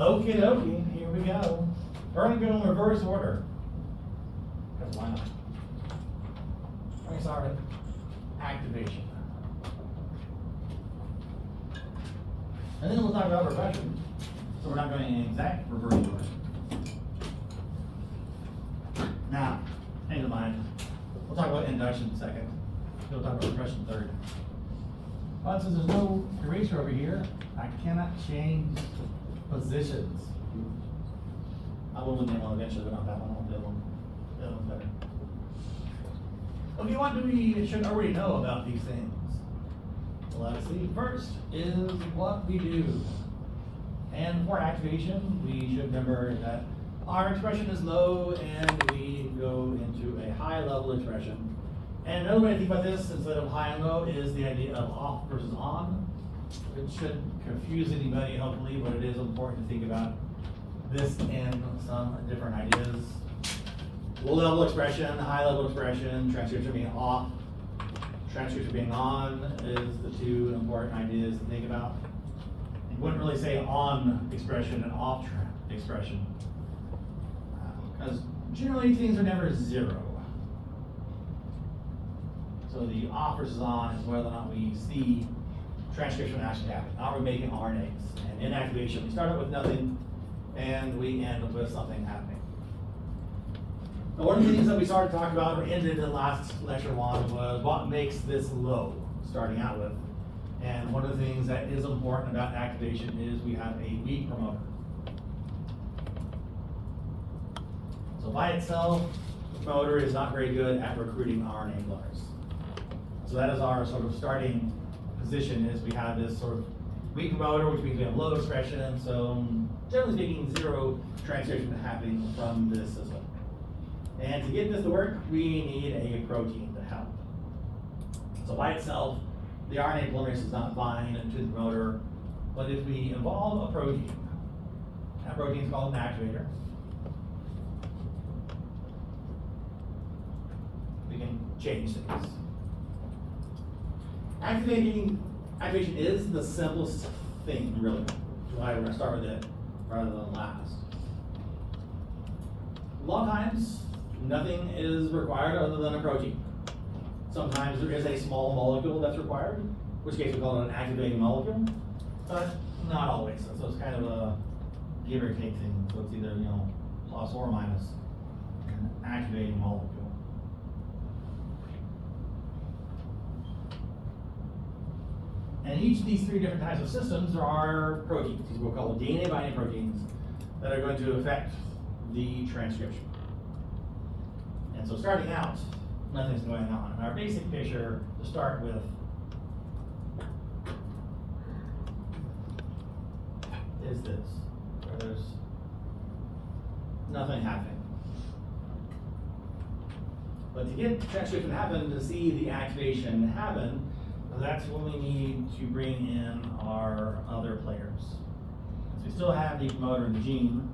Okie dokie, here we go. We're gonna go in reverse order. Because why not? Let me start with activation. And then we'll talk about regression. So we're not going in exact reverse order. Now, hang in mind, we'll talk about induction second. We'll talk about regression third. But since there's no eraser over here, I cannot change positions. I will name one eventually, but not that one. I want the other one. The other one's better. Okay, what do we should already know about these things? Well, let's see. First is what we do. And for activation, we should remember that our expression is low and we go into a high level expression. And another way to think about this instead of high and low is the idea of off versus on. It shouldn't confuse anybody, hopefully, but it is important to think about this in some different ideas. Low level expression, high level expression, transcription being off, transcription being on is the two important ideas to think about. You wouldn't really say on expression and off expression, because generally things are never zero. So the off versus on is whether or not we see transcription actually happen. Are we making RNAs? And in activation, we start out with nothing and we end up with something happening. Now, one of the things that we started to talk about or ended in the last lecture one was what makes this low, starting out with. And one of the things that is important about activation is we have a weak promoter. So by itself, the promoter is not very good at recruiting RNA polymerase. So that is our sort of starting position, is we have this sort of weak promoter, which means we have low expression. So generally speaking, zero transcription happening from this system. And to get this to work, we need a protein to help. So by itself, the RNA polymerase does not bind to the promoter, but if we involve a protein, that protein is called an activator. We can change things. Activation is the simplest thing, really. Which is why we're going to start with it rather than last. A lot of times, nothing is required other than a protein. Sometimes there is a small molecule that's required, in which case we call it an activating molecule, but not always. So it's kind of a give or take thing. So it's either, plus or minus an activating molecule. And each of these three different types of systems, there are proteins. These we'll call DNA binding proteins that are going to affect the transcription. And so starting out, nothing's going on. And our basic picture to start with is this, where there's nothing happening. But to get transcription to happen, to see the activation happen, that's when we need to bring in our other players. So we still have the promoter and the gene,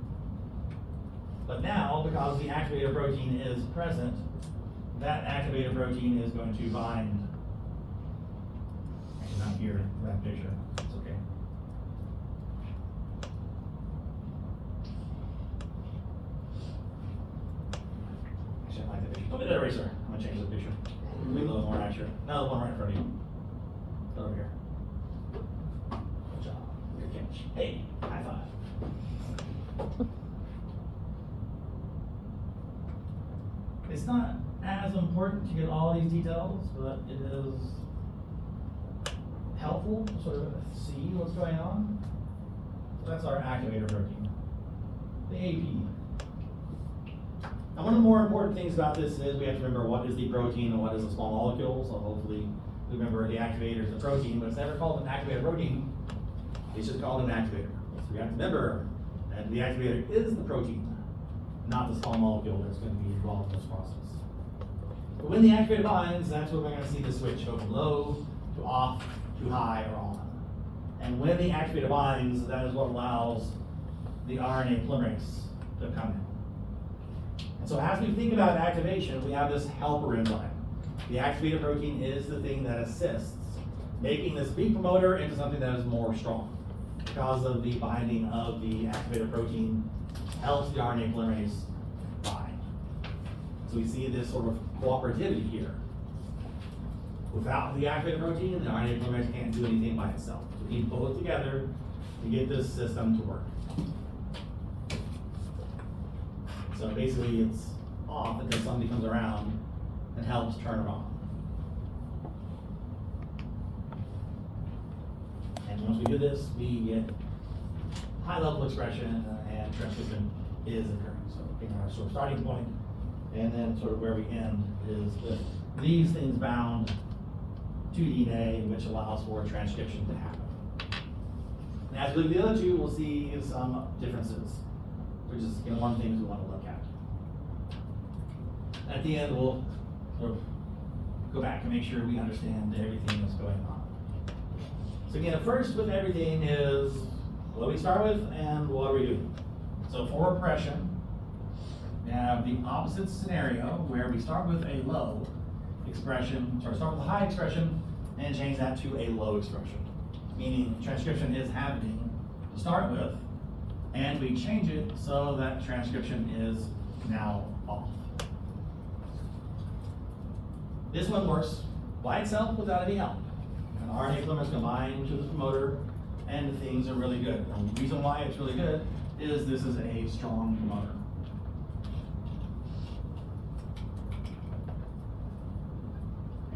but now, because the activator protein is present, that activator protein is going to bind. Actually, not here in that picture. It's okay. Actually, I like that picture. Look at that eraser. I'm going to change the picture. Be a little more accurate. Now the one right in front of you. Over here. Good job. Good catch. Hey, high five. It's not as important to get all these details, but it is helpful to sort of see what's going on. So that's our activator protein, the AP. Now, one of the more important things about this is we have to remember what is the protein and what is a small molecule. So hopefully we remember the activator is the protein, but it's never called an activator protein. It's just called an activator. So we have to remember that the activator is the protein, not the small molecule that's going to be involved in this process. But when the activator binds, that's when we're going to see the switch go from low to off to high or on. And when the activator binds, that is what allows the RNA polymerase to come in. And so as we think about activation, we have this helper enzyme. The activator protein is the thing that assists making this weak promoter into something that is more strong. because of the binding of the activator protein helps the RNA polymerase bind. So we see this sort of cooperativity here. Without the activator protein, the RNA polymerase can't do anything by itself. So we need both together to get this system to work. So basically it's off until somebody comes around and helps turn it on. And once we do this, we get high level expression and transcription is occurring. So in our sort of starting point, and then sort of where we end is with these things bound to DNA, which allows for transcription to happen. And as we look at the other two, we'll see some differences, which is one thing we want to look at. At the end, we'll sort of go back and make sure we understand everything that's going on. So again, first with everything is what do we start with and what do we do? So for repression, we have the opposite scenario where we start with a low expression, start with a high expression and change that to a low expression. Meaning transcription is happening to start with, and we change it so that transcription is now off. This one works by itself without any help. An RNA polymerase combined to the promoter, and things are really good. And the reason why it's really good is this is a strong promoter.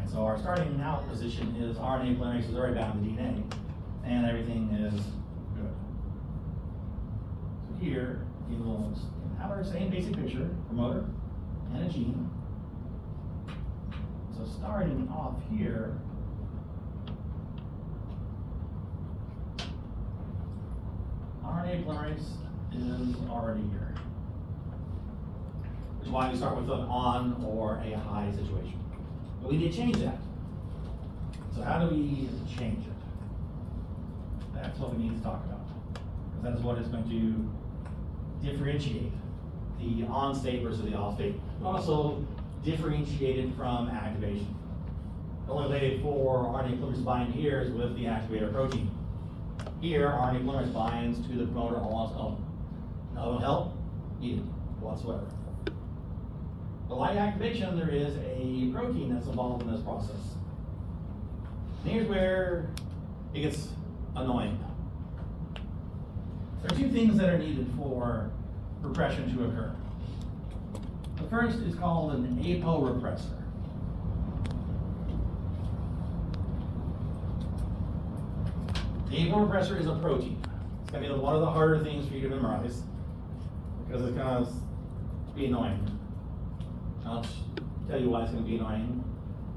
And so our starting out position is RNA polymerase is already bound to DNA, and everything is good. So here, we will have our same basic picture, promoter and a gene. So starting off here, RNA polymerase is already here. Which is why we start with an on or a high situation. But we need to change that. So how do we change it? That's what we need to talk about. Because that is what is going to differentiate the on state versus the off state. But also differentiate it from activation. The only way for RNA polymerase to bind here is with the activator protein. Here, RNA polymerase binds to the promoter on its own. No help needed whatsoever. But like activation, there is a protein that's involved in this process. And here's where it gets annoying. There are two things that are needed for repression to occur. The first is called an aporepressor. The aporepressor is a protein. It's going to be one of the harder things for you to memorize because it's going to be annoying. I'll tell you why it's going to be annoying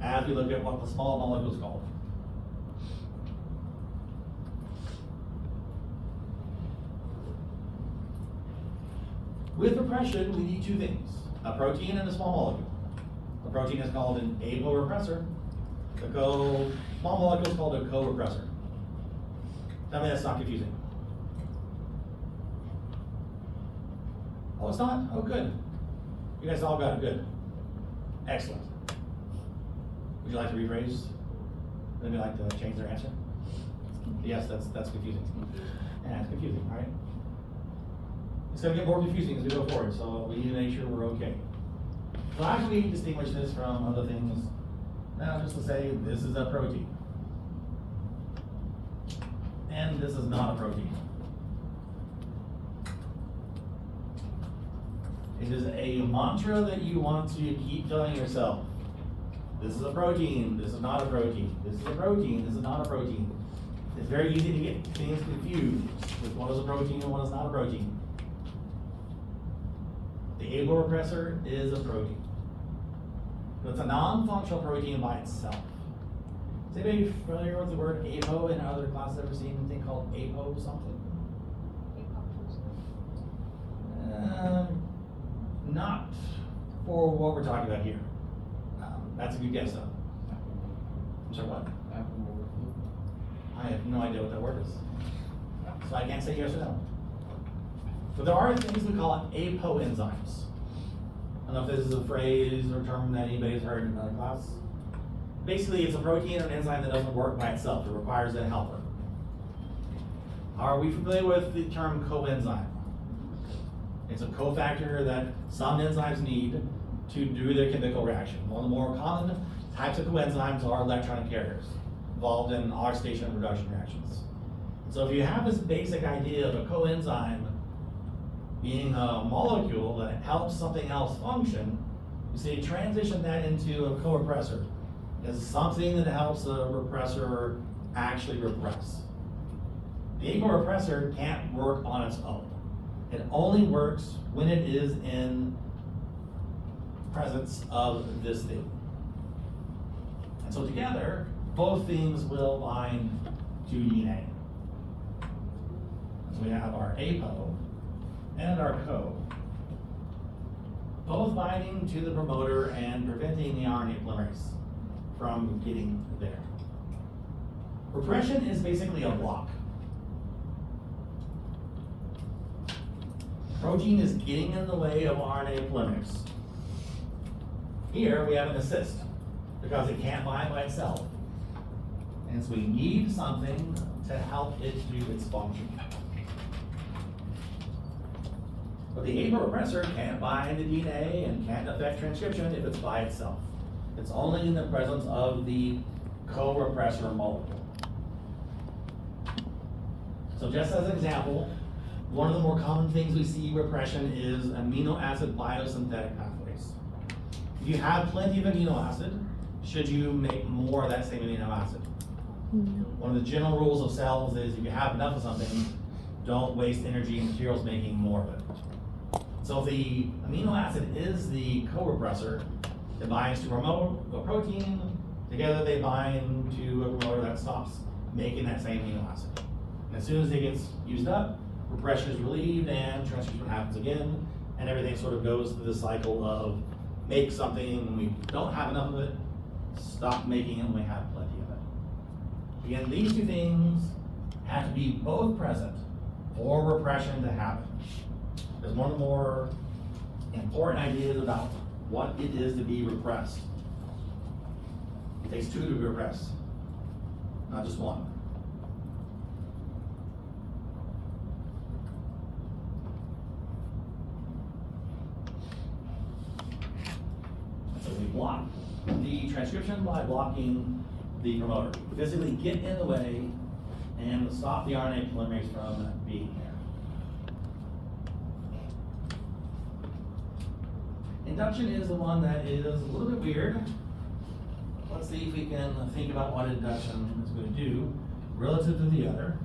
as we look at what the small molecule is called. With repression, we need two things, a protein and a small molecule. The protein is called an aporepressor. The small molecule is called a corepressor. Tell me that's not confusing. Oh, it's not? Oh, good. You guys all got it good. Excellent. Would you like to rephrase? Would anybody like to change their answer? Yes, that's confusing. Yeah, it's confusing, all right? It's going to get more confusing as we go forward, so we need to make sure we're okay. So how can we distinguish this from other things? Now, just to say this is a protein. And this is not a protein. It is a mantra that you want to keep telling yourself. This is a protein, this is not a protein. This is a protein, this is not a protein. It's very easy to get things confused with what is a protein and what is not a protein. The aporepressor is a protein. But it's a non-functional protein by itself. Is anybody familiar with the word apo in other classes? Ever seen anything called apo something? Not for what we're talking about here. That's a good guess though. I'm sorry, what? I have no idea what that word is. So I can't say yes or no. But there are things we call apo enzymes. I don't know if this is a phrase or term that anybody's heard in another class. Basically, it's a protein or an enzyme that doesn't work by itself. It requires a helper. Are we familiar with the term coenzyme? It's a cofactor that some enzymes need to do their chemical reaction. One of the more common types of coenzymes are electron carriers involved in oxidation and reduction reactions. So if you have this basic idea of a coenzyme being a molecule that helps something else function, you see, transition that into a co-repressor as something that helps a repressor actually repress. The aporepressor can't work on its own. It only works when it is in presence of this thing. And so together, both things will bind to DNA. So we have our apo and our co, both binding to the promoter and preventing the RNA polymerase from getting there. Repression is basically a block. Protein is getting in the way of RNA polymerase. Here we have an assist because it can't bind by itself. And so we need something to help it do its function. But the aporepressor can't bind the DNA and can't affect transcription if it's by itself. It's only in the presence of the co-repressor molecule. So just as an example, one of the more common things we see repression is amino acid biosynthetic pathways. If you have plenty of amino acid, should you make more of that same amino acid? One of the general rules of cells is if you have enough of something, don't waste energy and materials making more of it. So if the amino acid is the co-repressor, it binds to a protein, together they bind to a promoter that stops making that same amino acid. And as soon as it gets used up, repression is relieved and transcription happens again, and everything sort of goes through the cycle of make something when we don't have enough of it, stop making it when we have plenty of it. Again, these two things have to be both present for repression to happen. There's one of the more important ideas about what it is to be repressed. It takes two to be repressed, not just one. So we block the transcription by blocking the promoter. Physically get in the way and stop the RNA polymerase from being there. Induction is the one that is a little bit weird. Let's see if we can think about what induction is going to do relative to the other.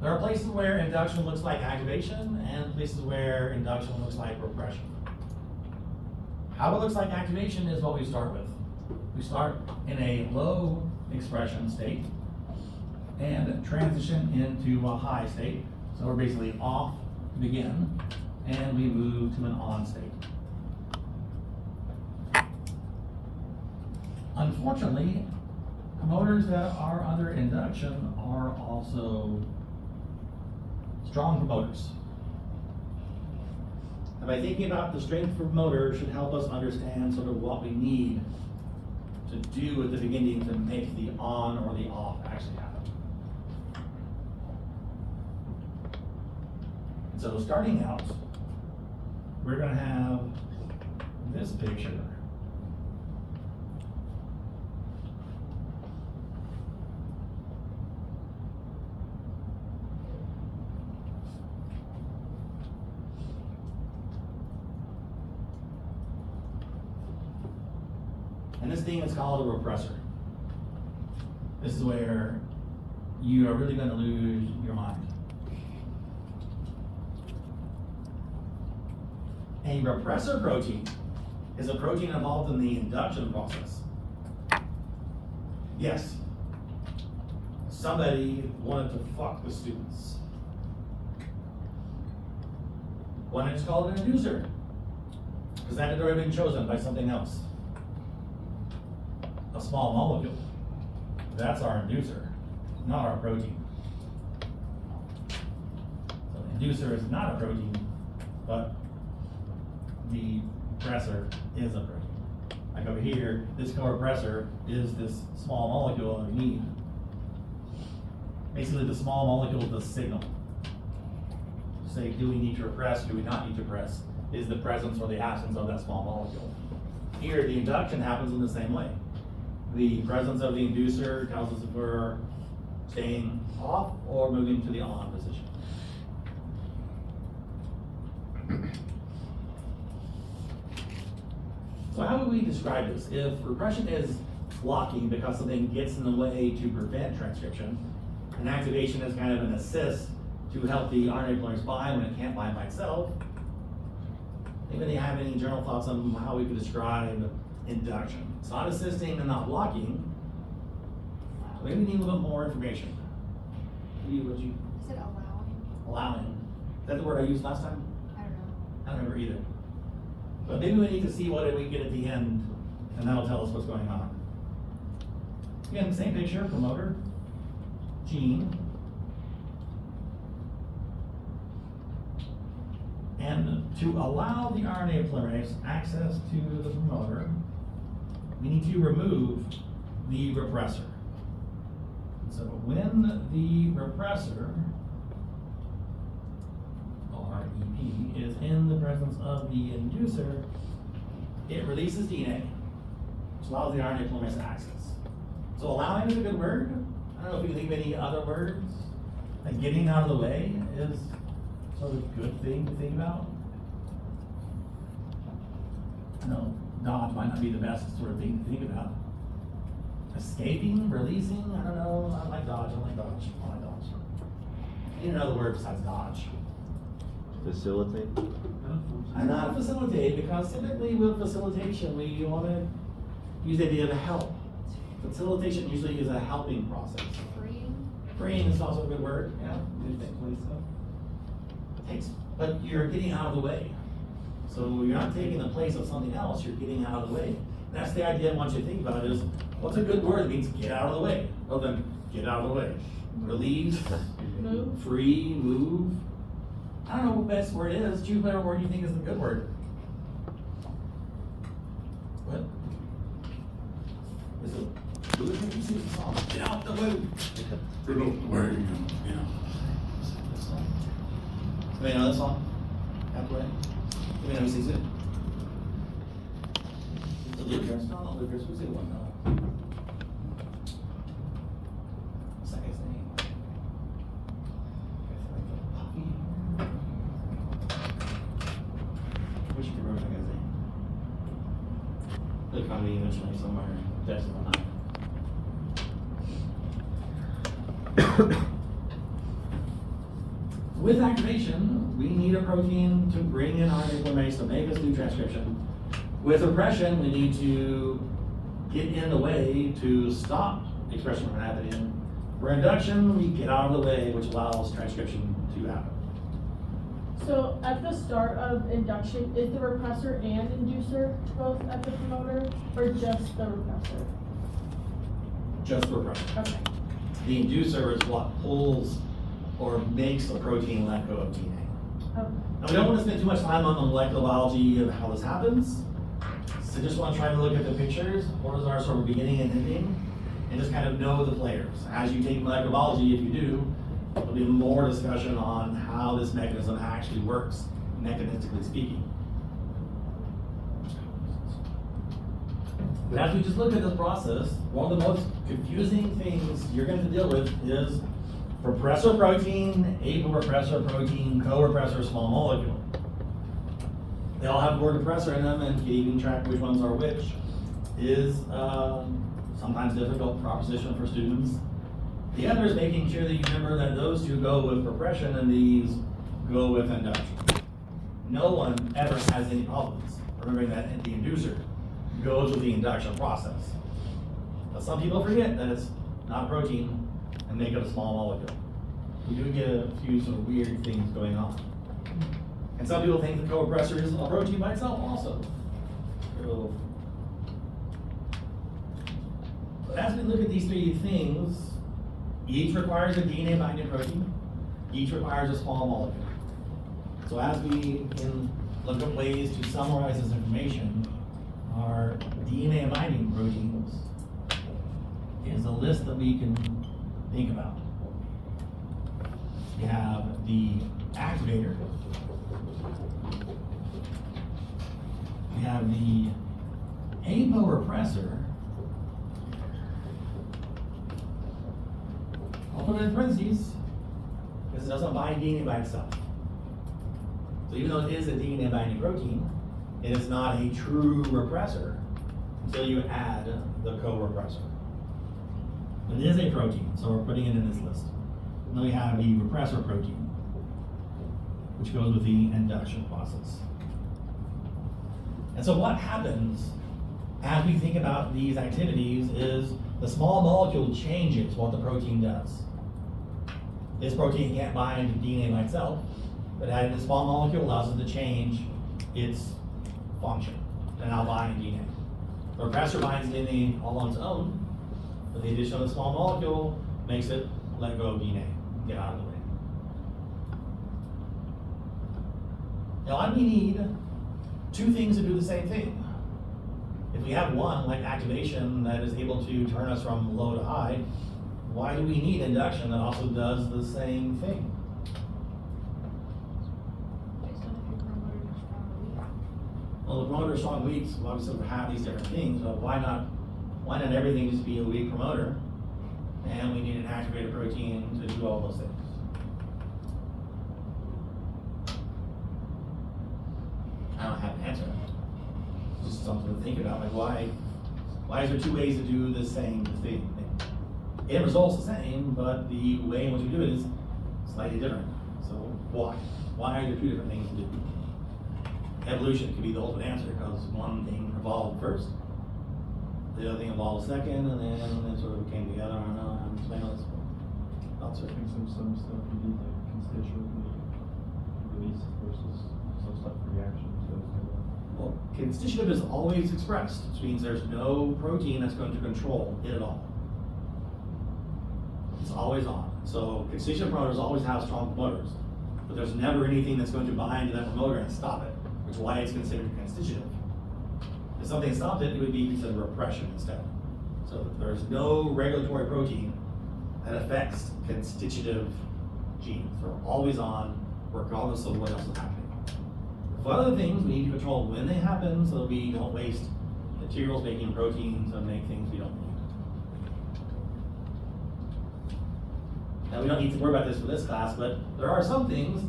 There are places where induction looks like activation and places where induction looks like repression. How it looks like activation is what we start with. We start in a low expression state and transition into a high state. So we're basically off to begin, and we move to an on state. Unfortunately, promoters that are under induction are also strong promoters. And by thinking about the strength of the promoter should help us understand sort of what we need to do at the beginning to make the on or the off actually happen. And so starting out, we're going to have this picture. And this thing is called a repressor. This is where you are really going to lose your mind. A repressor protein is a protein involved in the induction process. Yes, somebody wanted to fuck the students. One is called an inducer, because that had already been chosen by something else. A small molecule. That's our inducer, not our protein. So the inducer is not a protein, but the repressor is a protein. Like over here, this co-repressor is this small molecule that we need. Basically, the small molecule, the signal. Say, do we need to repress, do we not need to repress? Is the presence or the absence of that small molecule. Here, the induction happens in the same way. The presence of the inducer tells us if we're staying off or moving to the on position. So how would we describe this? If repression is blocking because something gets in the way to prevent transcription, and activation is kind of an assist to help the RNA polymerase bind when it can't bind by itself, anybody have any general thoughts on how we could describe induction? It's not assisting and not blocking. So maybe we need a little bit more information. What you? Is it allowing? Allowing. Is that the word I used last time? I don't know. I don't remember either. But maybe we need to see what we get at the end, and that'll tell us what's going on. Again, same picture, promoter, gene. And to allow the RNA polymerase access to the promoter, we need to remove the repressor. So when the repressor, REP, is in the presence of the inducer, it releases DNA, which allows the RNA polymerase access. So allowing is a good word. I don't know if you can think of any other words. Like getting out of the way is sort of a good thing to think about. No, dodge might not be the best sort of thing to think about. Escaping, releasing, I don't know. I like dodge, I like dodge, I like dodge. I need another word besides dodge. Facilitate? I'm not facilitate because typically with facilitation we want to use the idea of help. Facilitation usually is a helping process. Freeing? Freeing is also a good word, yeah. But you're getting out of the way. So you're not taking the place of something else, you're getting out of the way. And that's the idea I want you to think about is, what's a good word? It means get out of the way. Well then, get out of the way. Relieve, Move. free, move. I don't know what the best word is. Choose whatever word you think is the good word. What? Is it, do it, you see the song. Get out the way. Get out the way, you know. This song. Anybody know this song? Out the way? Anybody know who sings it? Is it Lucas? No, not Lucas. Who's the other one? No. What's that guy's name? Puffy. I wish you could remember that guy's name. It'll come to me eventually somewhere. Depths of the night. With activation, we need a protein to bring in RNA polymerase to make us do transcription. With repression, we need to get in the way to stop expression from happening. For induction, we get out of the way, which allows transcription to happen. So at the start of induction, is the repressor and inducer both at the promoter, or just the repressor? Just the repression. Okay. The inducer is what pulls or makes the protein let go of DNA. Okay. Now, we don't want to spend too much time on the molecular biology of how this happens. So just want to try to look at the pictures. What is our sort of beginning and ending? And just kind of know the players. As you take molecular biology, if you do, there'll be more discussion on how this mechanism actually works, mechanistically speaking. But as we just look at this process, one of the most confusing things you're going to deal with is repressor protein, aporepressor protein, co-repressor small molecule. They all have the word repressor in them, and keeping track which ones are which is sometimes difficult proposition for students. The other is making sure that you remember that those two go with repression and these go with induction. No one ever has any problems remembering that the inducer goes with the induction process. But some people forget that it's not a protein and make it a small molecule. We do get a few sort of weird things going on. And some people think the co-repressor is a protein by itself also. So as we look at these three things, each requires a DNA binding protein, each requires a small molecule. So as we can look at ways to summarize this information, our DNA binding proteins is a list that we can think about. You have the activator. We have the APO repressor. I'll put it in parentheses because it doesn't bind DNA by itself. So even though it is a DNA binding protein, it is not a true repressor until you add the co-repressor. But it is a protein, so we're putting it in this list. And then we have the repressor protein, which goes with the induction process. And so what happens as we think about these activities is the small molecule changes what the protein does. This protein can't bind to DNA by itself, but adding the small molecule allows it to change its function to now bind DNA. The repressor binds DNA all on its own, but the addition of the small molecule makes it let go of DNA, get out of the way. Now we need two things to do the same thing. If we have one, like activation, that is able to turn us from low to high, why do we need induction that also does the same thing? Based on if your promoter is strong or weak. Well, the promoter strong weaks, well, obviously we have these different things, but why not everything just be a weak promoter? And we need an activated protein to do all those things. I don't have an answer. It's just something to think about, like why is there two ways to do the same thing? It results the same, but the way in which we do it is slightly different. So why? Why are there two different things to do? Evolution could be the ultimate answer because one thing evolved first, the other thing evolved second, and then it sort of came together. I don't know how to explain this. Thoughts I are think some stuff you need like constituent release versus some stuff reaction to those two. well, constitutive is always expressed, which means there's no protein that's going to control it at all. It's always on. So constitutive promoters always have strong promoters, but there's never anything that's going to bind to that promoter and stop it, which is why it's considered constitutive. If something stopped it, it would be considered repression instead. So there's no regulatory protein that affects constitutive genes. They're always on, regardless of what else is happening. For other things, we need to control when they happen so that we don't waste materials making proteins and make things we don't need. Now, we don't need to worry about this for this class, but there are some things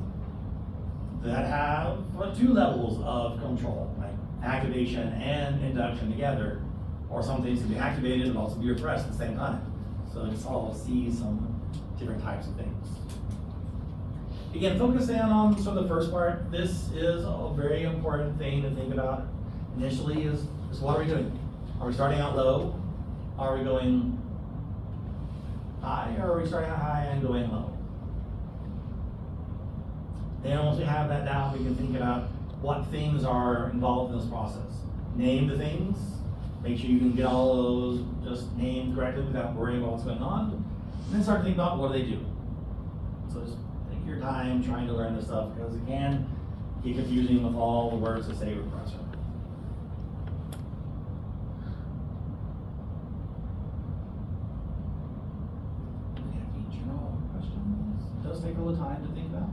that have two levels of control, like activation and induction together, or some things can be activated and also be repressed at the same time. So it's all see some different types of things. Again, focusing on sort of the first part, this is a very important thing to think about initially is what are we doing? Are we starting out low? Are we going high, or are we starting out high and going low? Then once we have that down, we can think about what things are involved in this process. Name the things, make sure you can get all of those just named correctly without worrying about what's going on, and then start to think about what do they do. So just take your time trying to learn this stuff because it can get confusing with all the words that say repressor. Any general questions? It does take a little time to think about.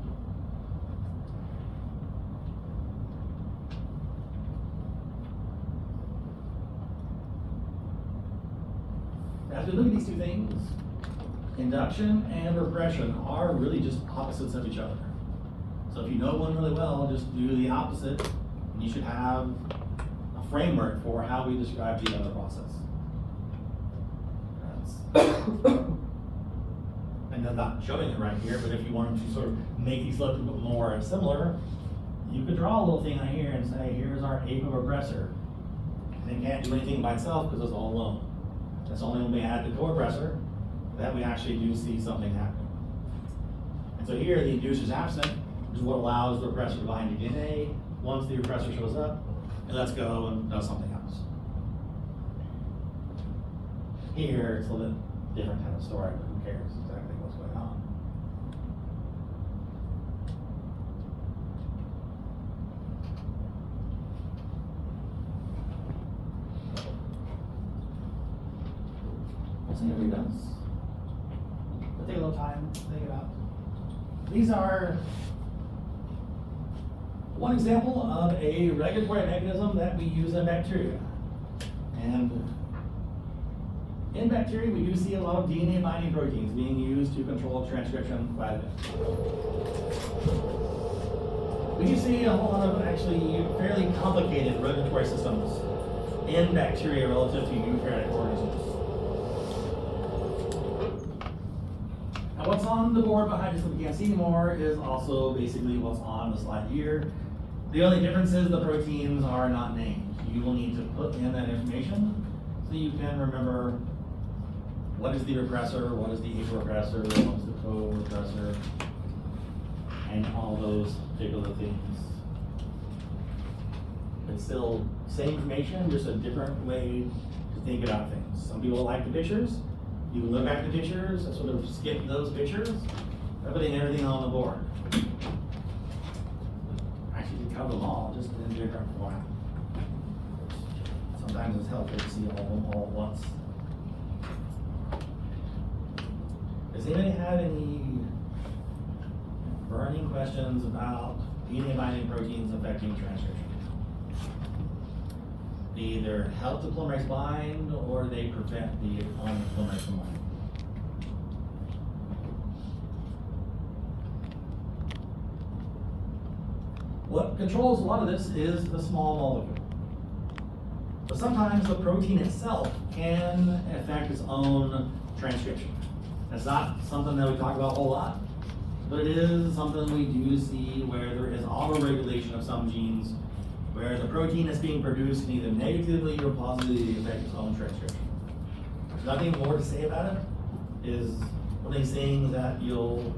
As we look at these two things, induction and repression are really just opposites of each other. So if you know one really well, just do the opposite, and you should have a framework for how we describe the other process. And I'm not showing it right here, but if you wanted to sort of make these look a little bit more similar, you could draw a little thing on here and say, here's our APO repressor. And it can't do anything by itself because it's all alone. That's only when we add the co-repressor that we actually do see something happen. And so here, the inducer is absent, which is what allows the repressor to bind to DNA. Once the repressor shows up, it lets go and does something else. Here, it's a little bit different kind of story, but who cares exactly what's going on. We'll see if he does. We'll take a little time to think about these are one example of a regulatory mechanism that we use in bacteria. And in bacteria, we do see a lot of DNA binding proteins being used to control transcription quite a bit. We do see a whole lot of actually fairly complicated regulatory systems in bacteria relative to eukaryotic organisms. Now what's on the board behind us that we can't see anymore is also basically what's on the slide here. The only difference is the proteins are not named. You will need to put in that information so you can remember what is the repressor, what is the apo-repressor, what is the co-repressor, and all those particular things. It's still same information, just a different way to think about things. Some people like the pictures. You can look back at the pictures and sort of skip those pictures, putting everything on the board. Actually, you cover them all, just in different format. Sometimes it's helpful to see all of them all at once. Does anybody have any burning questions about DNA binding proteins affecting transcription? They either help the polymerase bind or they prevent the polymerase from binding. What controls a lot of this is the small molecule. But sometimes the protein itself can affect its own transcription. That's not something that we talk about a whole lot, but it is something we do see where there is autoregulation of some genes where the protein that's being produced can either negatively or positively affect its own transcription. There's nothing more to say about it. Is one of these things that you'll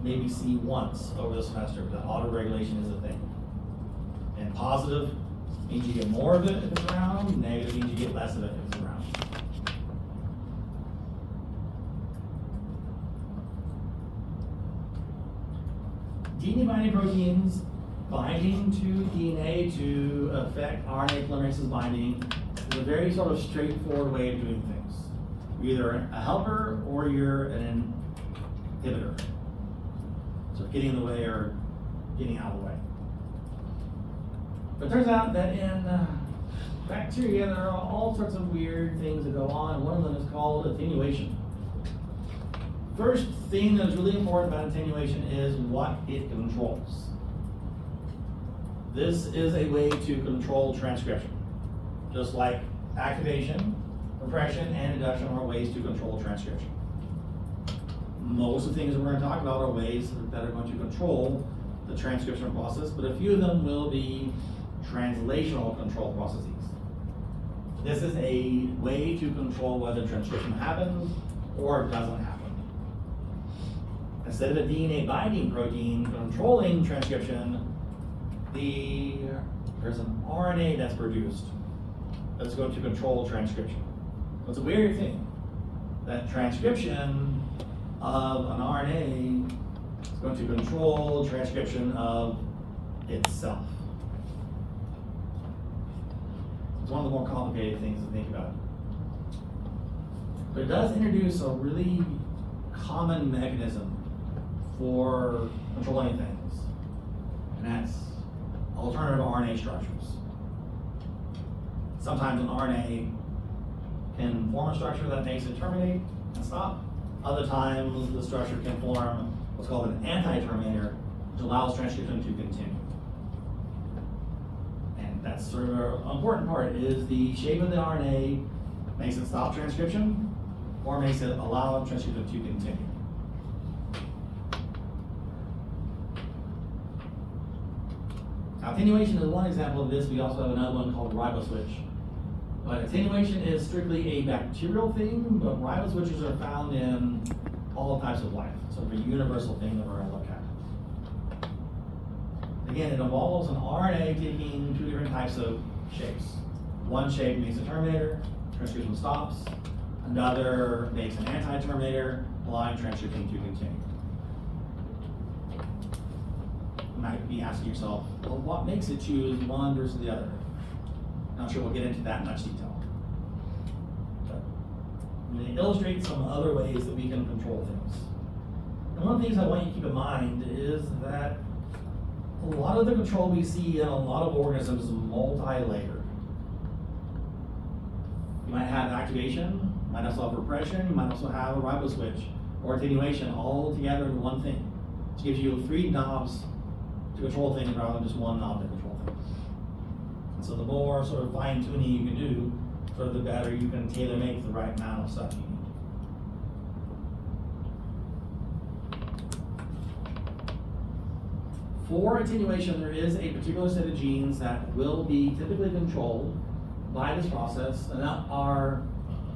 maybe see once over the semester, that autoregulation is a thing. And positive means you get more of it if it's around, negative means you get less of it if it's around. DNA binding proteins binding to DNA to affect RNA polymerase's binding is a very sort of straightforward way of doing things. You're either a helper or you're an inhibitor. So getting in the way or getting out of the way. But it turns out that in bacteria there are all sorts of weird things that go on. One of them is called attenuation. First thing that is really important about attenuation is what it controls. This is a way to control transcription. Just like activation, repression, and induction are ways to control transcription. Most of the things that we're going to talk about are ways that are going to control the transcription process, but a few of them will be translational control processes. This is a way to control whether transcription happens or doesn't happen. Instead of a DNA binding protein controlling transcription, there's an RNA that's produced that's going to control transcription. So it's a weird thing that transcription of an RNA is going to control transcription of itself. It's one of the more complicated things to think about. But it does introduce a really common mechanism for controlling things, and that's alternative RNA structures. Sometimes an RNA can form a structure that makes it terminate and stop. Other times the structure can form what's called an anti-terminator, which allows transcription to continue. And that's sort of an important part, is the shape of the RNA makes it stop transcription or makes it allow transcription to continue. Now, attenuation is one example of this. We also have another one called riboswitch. But attenuation is strictly a bacterial thing, but riboswitches are found in all types of life. Sort of a universal thing that we're going to look at. Again, it involves an RNA taking two different types of shapes. One shape makes a terminator, transcription stops. Another makes an anti-terminator, allowing transcription to continue. You might be asking yourself, well, what makes it choose one versus the other? Not sure we'll get into that in much detail. But I'm going to illustrate some other ways that we can control things. And one of the things I want you to keep in mind is that a lot of the control we see in a lot of organisms is multi-layered. You might have activation, you might also have repression, you might also have a riboswitch or attenuation all together in one thing. Which gives you 3 knobs to control things rather than just one knob to control things. And so the more sort of fine tuning you can do, sort of the better you can tailor make the right amount of stuff you need. For attenuation, there is a particular set of genes that will be typically controlled by this process, and that are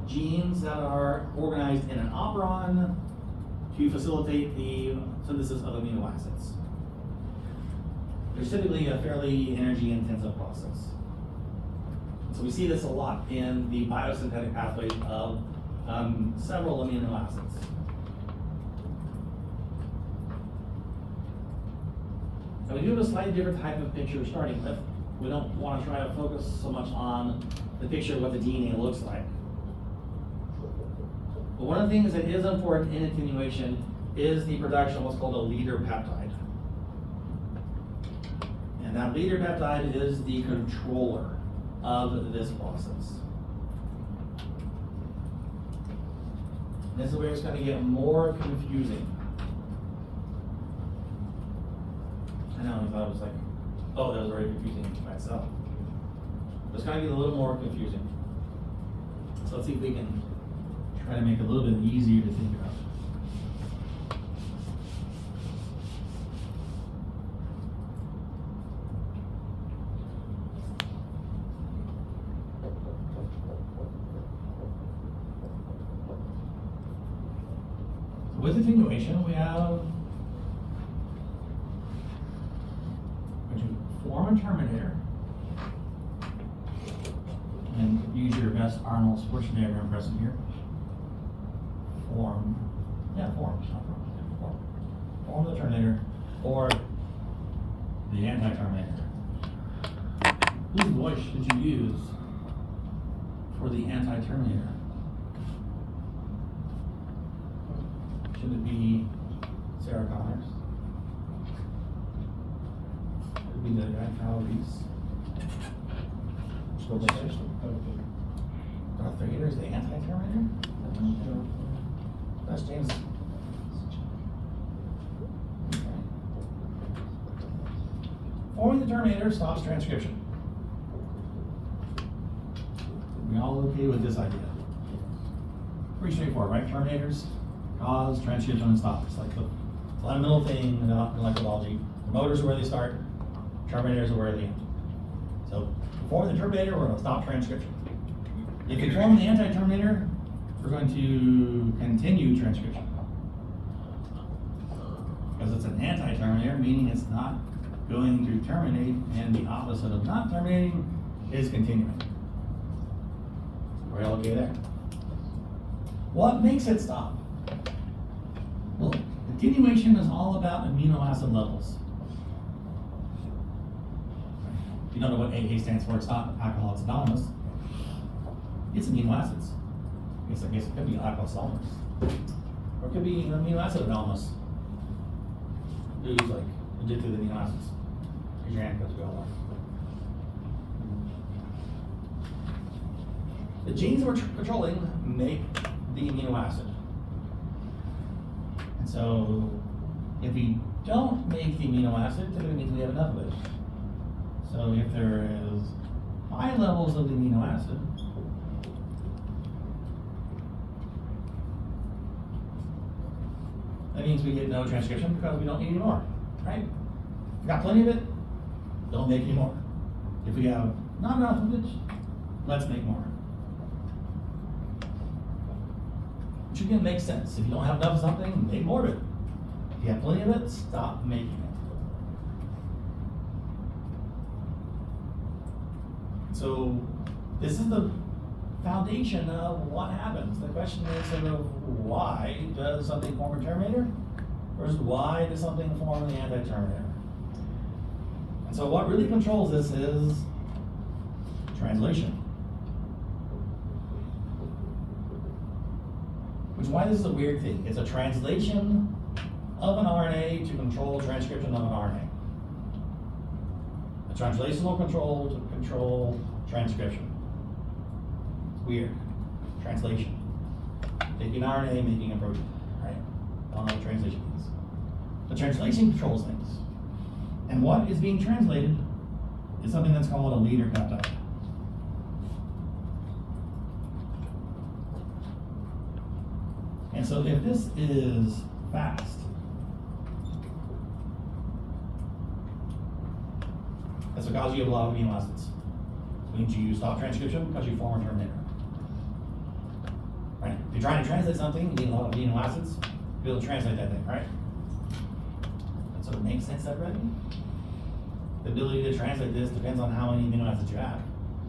genes that are organized in an operon to facilitate the synthesis of amino acids. There's typically a fairly energy-intensive process. So we see this a lot in the biosynthetic pathways of several amino acids. And we do have a slightly different type of picture starting with. We don't want to try to focus so much on the picture of what the DNA looks like. But one of the things that is important in attenuation is the production of what's called a leader peptide. And that leader peptide is the controller of this process. And this is where it's going to get more confusing. I know, I thought it was like, oh, that was already confusing by itself. But it's going to get a little more confusing. So let's see if we can try to make it a little bit easier to think about. So with attenuation, we have form a terminator and use your best Arnold Schwarzenegger impression here. Form the terminator or the anti-terminator. Whose voice should you use for the anti-terminator? Should it be Sarah Connors? Should it be the guy Kyle Reese? Darth Vader is the anti-terminator? That's James. Forming the terminator stops transcription. We all okay with this idea? Pretty straightforward, right? Terminators cause transcription and stop. It's like the fundamental thing in electrology. The motors are where they start, terminators are where they end. So, forming the terminator, we're going to stop transcription. If we form the anti-terminator, we're going to continue transcription. Because it's an anti-terminator, meaning it's not going to terminate, and the opposite of not terminating is continuing. We're all okay there. What makes it stop? Well, attenuation is all about amino acid levels. If you don't know what AA stands for, it's not Alcoholics Anonymous. It's amino acids. I guess it could be Alcoholics Anonymous. Or it could be amino acid anonymous. Who's like addicted to the amino acids. Raise your hand because we all are. The genes that we're controlling make the amino acid. And so, if we don't make the amino acid, typically means we have enough of it. So if there is high levels of the amino acid, that means we get no transcription because we don't need any more, right? If we got plenty of it, don't make any more. If we have not enough of it, let's make more. Which again makes sense. If you don't have enough of something, make more of it. If you have plenty of it, stop making it. So this is the foundation of what happens. The question is sort of why does something form a terminator versus why does something form the anti-terminator? And so what really controls this is translation. Which is why this is a weird thing. It's a translation of an RNA to control transcription of an RNA. A translational control to control transcription. It's weird. Translation. Taking RNA, making a protein, right? I don't know what translation means. The translation controls things. And what is being translated is something that's called a leader peptide. And so if this is fast, that's because you have a lot of amino acids. It means you stop transcription because you form a terminator. Right? If you're trying to translate something, you need a lot of amino acids to be able to translate that thing, right? So it makes sense already? The ability to translate this depends on how many amino acids you have.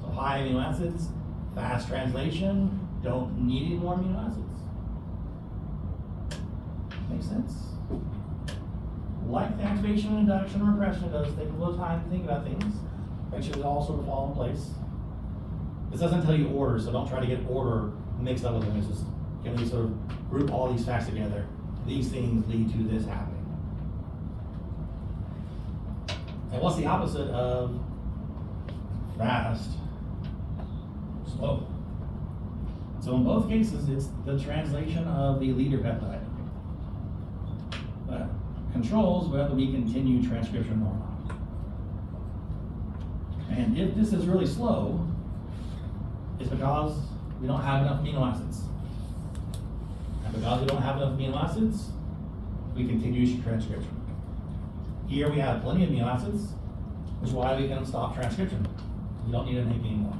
So high amino acids, fast translation, don't need any more amino acids. Makes sense? Like the activation, induction, and repression does take a little time to think about things. Make sure they all sort of fall in place. This doesn't tell you order, so don't try to get order mixed up with them. It's just, can we sort of group all these facts together? These things lead to this happening. And what's the opposite of fast? Slow. So in both cases, it's the translation of the leader peptide that controls whether we continue transcription or not. And if this is really slow, it's because we don't have enough amino acids. And because we don't have enough amino acids, we continue transcription. Here we have plenty of amino acids, which is why we can stop transcription. We don't need to make any more.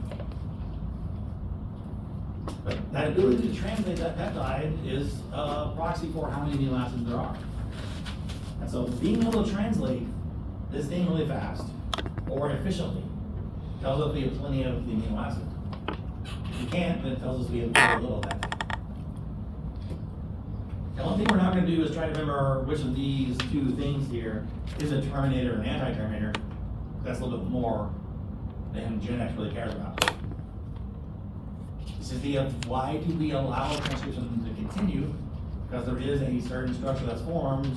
But that ability to translate that peptide is a proxy for how many amino acids there are. And so being able to translate this thing really fast or efficiently tells us we have plenty of the amino acid. If we can't, then it tells us we have very little of that. And one thing we're not going to do is try to remember which of these two things here is a terminator and anti-terminator. That's a little bit more than Gen X really cares about. This is the why do we allow transcription to continue? Because there is a certain structure that's formed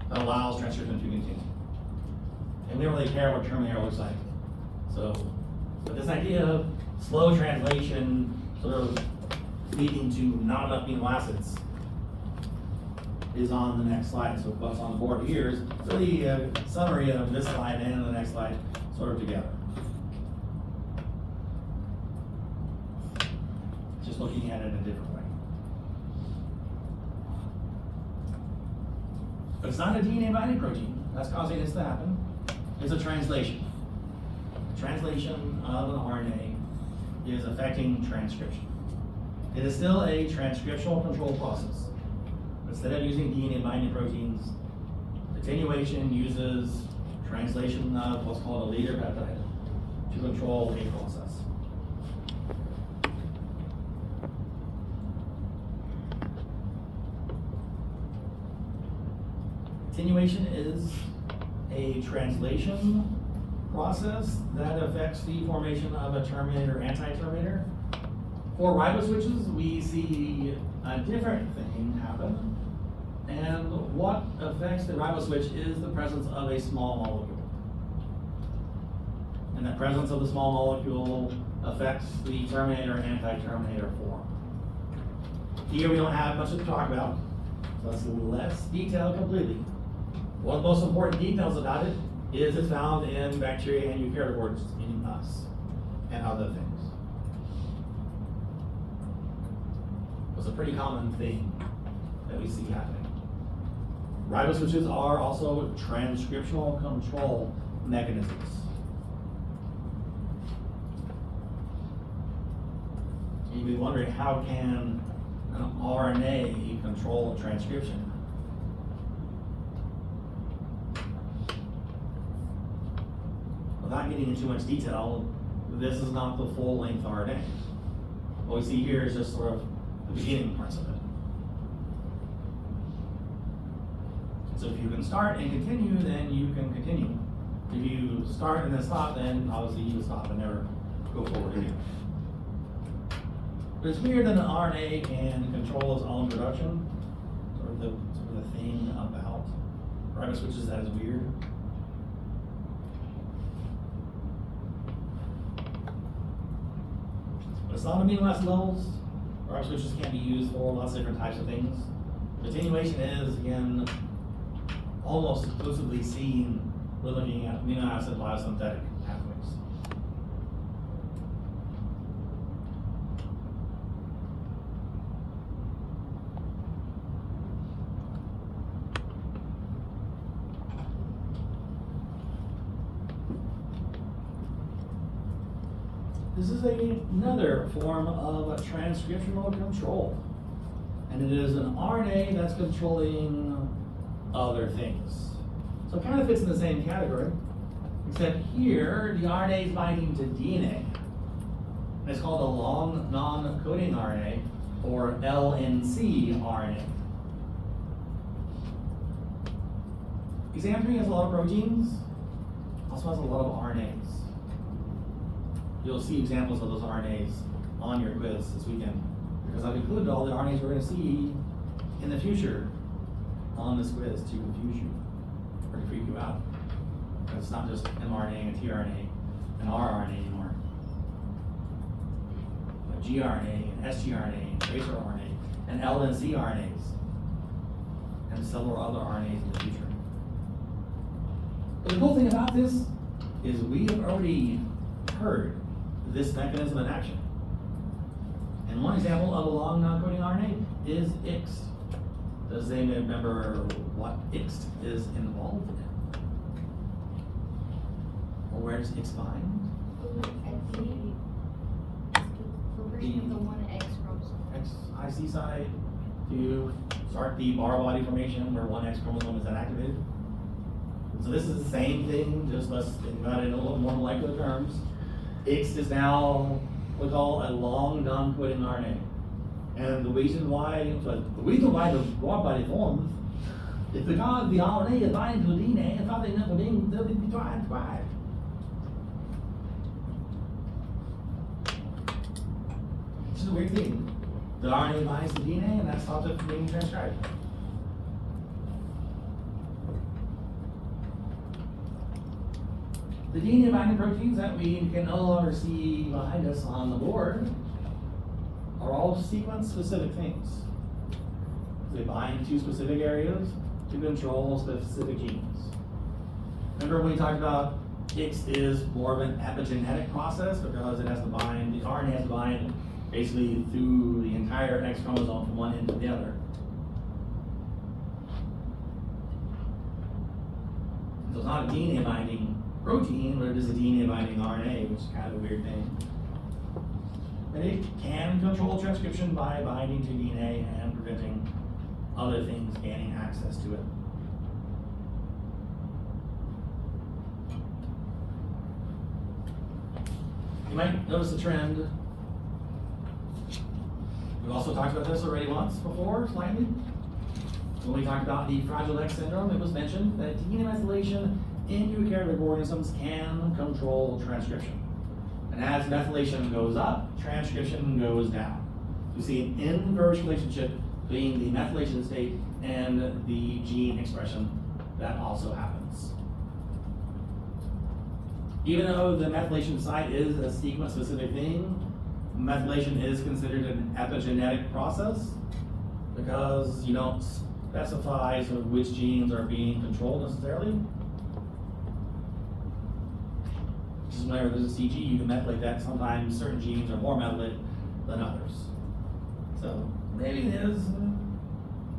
that allows transcription to continue. And we don't really care what terminator looks like. So, but this idea of slow translation sort of leading to not enough amino acids is on the next slide. So what's on the board here is really a summary of this slide and the next slide sort of together. Just looking at it a different way. But it's not a DNA binding protein that's causing this to happen. It's a translation. Translation of an RNA is affecting transcription. It is still a transcriptional control process. Instead of using DNA binding proteins, attenuation uses translation of what's called a leader peptide to control a process. Attenuation is a translation process that affects the formation of a terminator or anti-terminator. For riboswitches, we see a different thing happen. And what affects the riboswitch is the presence of a small molecule. And the presence of the small molecule affects the terminator and anti-terminator form. Here we don't have much to talk about, so it's less detailed completely. One of the most important details about it is it's found in bacteria and eukaryotes, meaning us, and other things. It's a pretty common thing that we see happening. Riboswitches are also transcriptional control mechanisms. You may be wondering, how can an RNA control transcription? Without getting into too much detail, this is not the full-length RNA. What we see here is just sort of the beginning parts of it. So if you can start and continue, then you can continue. If you start and then stop, then obviously you stop and never go forward again. But it's weird that an RNA can control its own production. Sort of the thing about Ribose switches, that is weird. But it's not amino acid levels. Ribose switches can be used for lots of different types of things. Attenuation is, again, almost exclusively seen when looking at amino acid biosynthetic pathways. This is another form of transcriptional control. And it is an RNA that's controlling other things. So it kind of fits in the same category, except here, the RNA is binding to DNA. And it's called a long non-coding RNA, or LNC RNA. Exam 3 has a lot of proteins, also has a lot of RNAs. You'll see examples of those RNAs on your quiz this weekend, because I've included all the RNAs we're going to see in the future on this quiz to confuse you or to freak you out. Because it's not just mRNA and tRNA and rRNA anymore. But gRNA and sgRNA and tracer RNA and LNC RNAs and several other RNAs in the future. But the cool thing about this is we have already heard this mechanism in action. And one example of a long non-coding RNA is IXT. Does anyone remember what IXT is involved in? Or where does IXT bind? The version of the 1X chromosome. XIC side to start the bar body formation where 1X chromosome is inactivated. So this is the same thing, just let's think about it in a little more molecular terms. IXT is now what we call a long non-coding RNA. And the reason why the bar body forms is because the RNA is binding to the DNA and probably never being transcribed. This is a weird thing. The RNA binds to DNA and that stops it from being transcribed. The DNA binding proteins that we can no longer see behind us on the board are all sequence-specific things. They bind to specific areas to control specific genes. Remember when we talked about IXT is more of an epigenetic process because it has to bind, the RNA has to bind basically through the entire X chromosome from one end to the other. So it's not a DNA binding protein, but it is a DNA binding RNA, which is kind of a weird thing. And it can control transcription by binding to DNA and preventing other things gaining access to it. You might notice a trend. We've also talked about this already once before, slightly. When we talked about the Fragile X syndrome, it was mentioned that DNA methylation in eukaryotic organisms can control transcription. And as methylation goes up, transcription goes down. You see an inverse relationship between the methylation state and the gene expression that also happens. Even though the methylation site is a sequence-specific thing, methylation is considered an epigenetic process because you don't specify sort of which genes are being controlled necessarily. Just whenever there's a CG, you can methylate that. Sometimes certain genes are more methylated than others. So maybe it is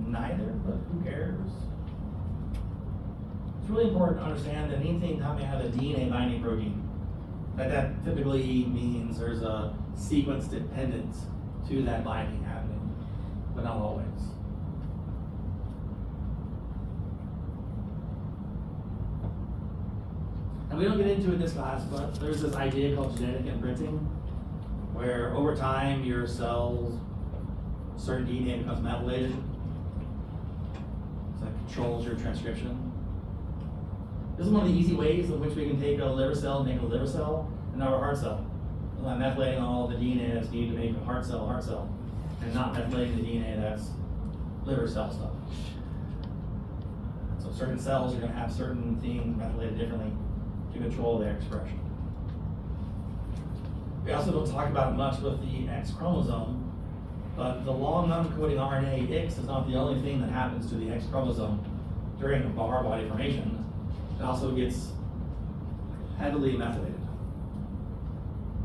neither, but who cares? It's really important to understand that anything coming out of a DNA binding protein, that typically means there's a sequence dependence to that binding happening, but not always. And we don't get into it in this class, but there's this idea called genetic imprinting, where over time your cells, certain DNA becomes methylated. So that controls your transcription. This is one of the easy ways in which we can take a liver cell and make a liver cell and not a heart cell. By methylating all the DNA that's needed to make a heart cell, and not methylating the DNA that's liver cell stuff. So So certain cells are gonna have certain things methylated differently to control their expression. We also don't talk about it much with the X chromosome, but the long non-coding RNA X is not the only thing that happens to the X chromosome during a bar body formation. It also gets heavily methylated.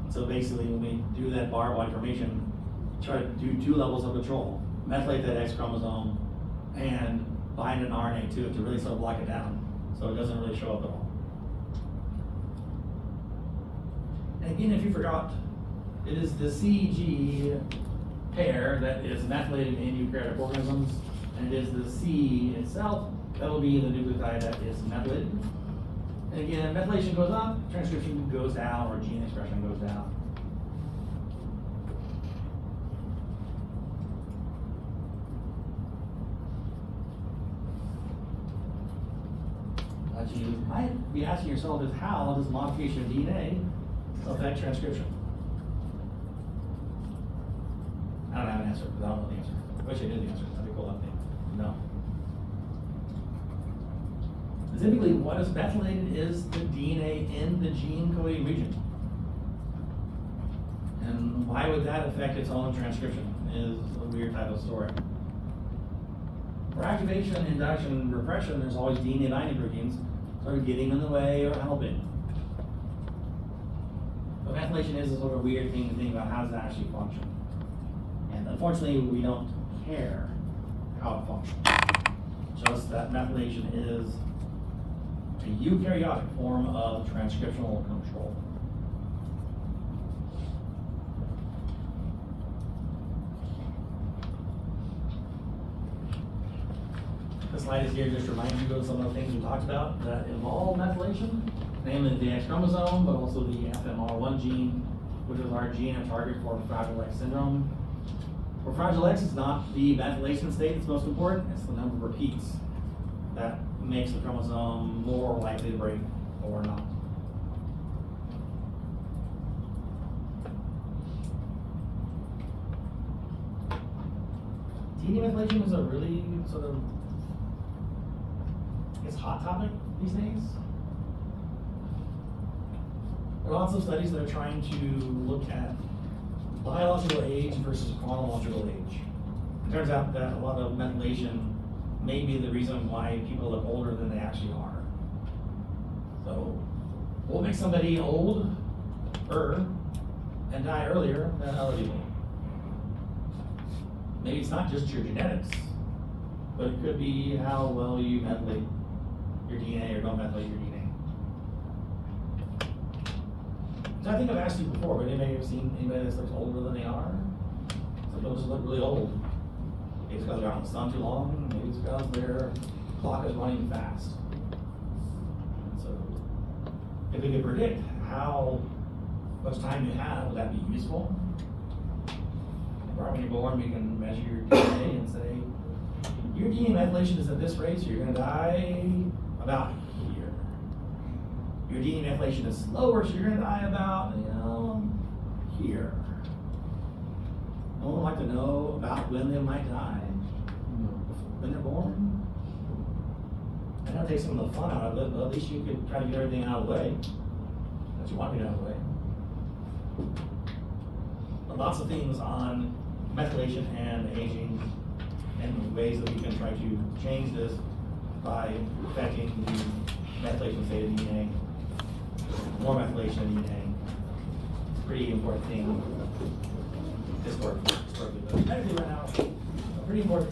So basically, when we do that bar body formation, try to do 2 levels of control. Methylate that X chromosome and bind an RNA to it to really sort of lock it down so it doesn't really show up at all. And again, if you forgot, it is the CG pair that is methylated in eukaryotic organisms, and it is the C itself that will be the nucleotide that is methylated. And again, methylation goes up, transcription goes down, or gene expression goes down. What you might be asking yourself is, how does modification of DNA affect transcription? I don't have an answer, because I don't know the answer. I wish I knew the answer. That'd be a cool update. No. Typically, what is methylated is the DNA in the gene coding region. And why would that affect its own transcription is a weird type of story. For activation, induction, repression, there's always DNA binding proteins sort of getting in the way or helping. But methylation is a sort of weird thing to think about. How does it actually function? And unfortunately, we don't care how it functions. Just that methylation is a eukaryotic form of transcriptional control. This slide is here just to remind you of some of the things we talked about that involve methylation, namely the X chromosome, but also the FMR1 gene, which is our gene of target for Fragile X syndrome. For Fragile X, it's not the methylation state that's most important, it's the number of repeats that makes the chromosome more likely to break or not. DNA methylation is a really sort of, I guess, hot topic these days. There are lots of studies that are trying to look at biological age versus chronological age. It turns out that a lot of methylation may be the reason why people look older than they actually are. So, what makes somebody older and die earlier than other people? Maybe it's not just your genetics, but it could be how well you methylate your DNA or don't methylate your DNA. So I think I've asked you before, but anybody ever seen anybody that looks older than they are? Some people just look really old. Maybe it's because they're out in the sun too long, maybe it's because their clock is running fast. So if we could predict how much time you have, would that be useful? Right when you're born, we can measure your DNA and say, your DNA methylation is at this rate, so you're gonna die about here. Your DNA methylation is slower, so you're gonna die about, here. No one would like to know about when they might die. When they're born. I know it takes some of the fun out of it, but at least you could try to get everything out of the way that you want to get out of the way. But lots of things on methylation and aging and ways that we can try to change this by affecting the methylation state of DNA. More methylation of DNA. It's a pretty important thing historically, but medically right now, a pretty important thing.